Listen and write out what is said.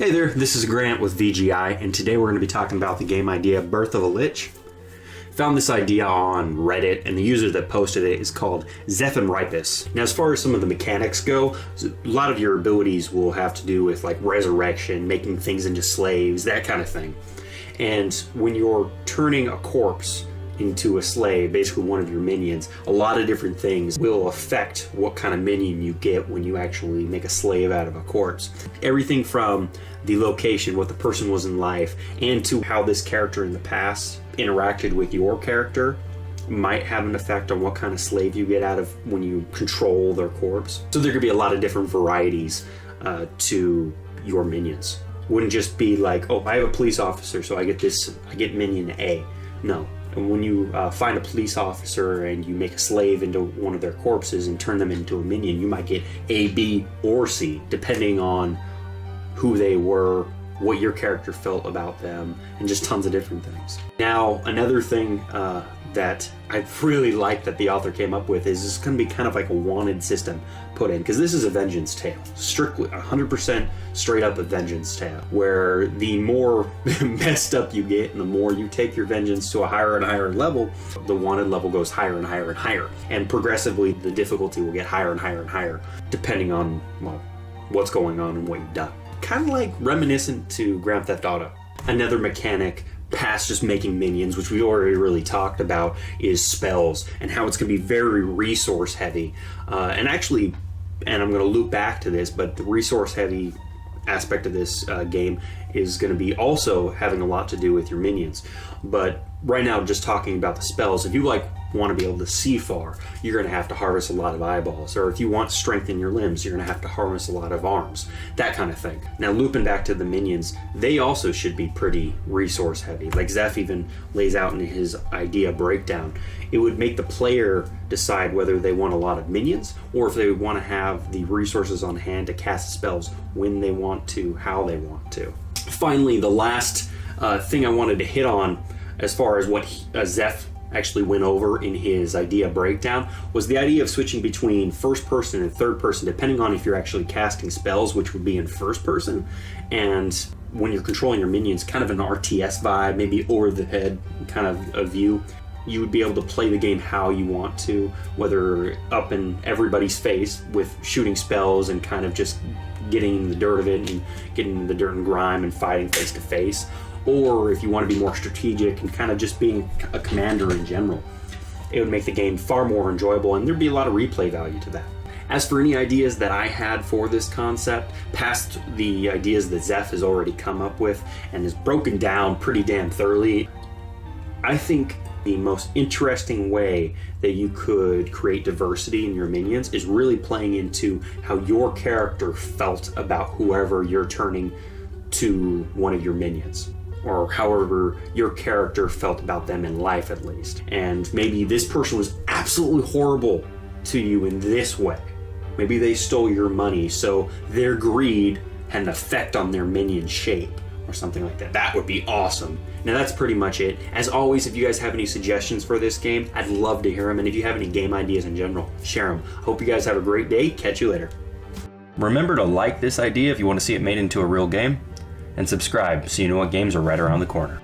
Hey there, this is Grant with VGI, and today we're going to be talking about the game idea Birth of a Lich. Found this idea on Reddit, and the user that posted it is called Zeph. Now, as far as some of the mechanics go, a lot of your abilities will have to do with like resurrection, making things into slaves, that kind of thing. And when you're turning a corpse into a slave, basically one of your minions, a lot of different things will affect what kind of minion you get when you actually make a slave out of a corpse. Everything from the location, what the person was in life, and to how this character in the past interacted with your character might have an effect on what kind of slave you get out of when you control their corpse. So there could be a lot of different varieties to your minions. Wouldn't just be like, oh, I have a police officer, so I get minion A. No. And when you find a police officer and you make a slave into one of their corpses and turn them into a minion, you might get A, B, or C, depending on who they were, what your character felt about them, and just tons of different things. Now, another thing that I really like that the author came up with is it's going to be kind of like a wanted system put in, because this is a vengeance tale, strictly 100% straight up a vengeance tale, where the more messed up you get and the more you take your vengeance to a higher and higher level, the wanted level goes higher and higher and higher, and progressively the difficulty will get higher and higher and higher depending on, well, what's going on and what you've done. Kind of like reminiscent to Grand Theft Auto. Another mechanic past just making minions, which we already really talked about, is spells and how it's going to be very resource heavy. And I'm going to loop back to this, but the resource heavy aspect of this game is going to be also having a lot to do with your minions. But right now, just talking about the spells, if you want to be able to see far, you're going to have to harvest a lot of eyeballs. Or if you want strength in your limbs, you're going to have to harvest a lot of arms, that kind of thing. Now, looping back to the minions, they also should be pretty resource heavy. Like Zeph even lays out in his idea breakdown, it would make the player decide whether they want a lot of minions or if they want to have the resources on hand to cast spells when they want to, how they want to. Finally, the last thing I wanted to hit on as far as what Zeph actually went over in his idea breakdown was the idea of switching between first person and third person, depending on if you're actually casting spells, which would be in first person, and when you're controlling your minions, kind of an RTS vibe, maybe over the head kind of a view. You would be able to play the game how you want to, whether up in everybody's face with shooting spells and kind of just getting the dirt of it and getting the dirt and grime and fighting face to face, or if you want to be more strategic and kind of just being a commander in general. It would make the game far more enjoyable, and there'd be a lot of replay value to that. As for any ideas that I had for this concept, past the ideas that Zeph has already come up with and has broken down pretty damn thoroughly, I think the most interesting way that you could create diversity in your minions is really playing into how your character felt about whoever you're turning to one of your minions, or however your character felt about them in life at least. And maybe this person was absolutely horrible to you in this way. Maybe they stole your money, so their greed had an effect on their minion shape or something like that. That would be awesome. Now that's pretty much it. As always, if you guys have any suggestions for this game, I'd love to hear them. And if you have any game ideas in general, share them. Hope you guys have a great day. Catch you later. Remember to like this idea if you want to see it made into a real game, and subscribe so you know what games are right around the corner.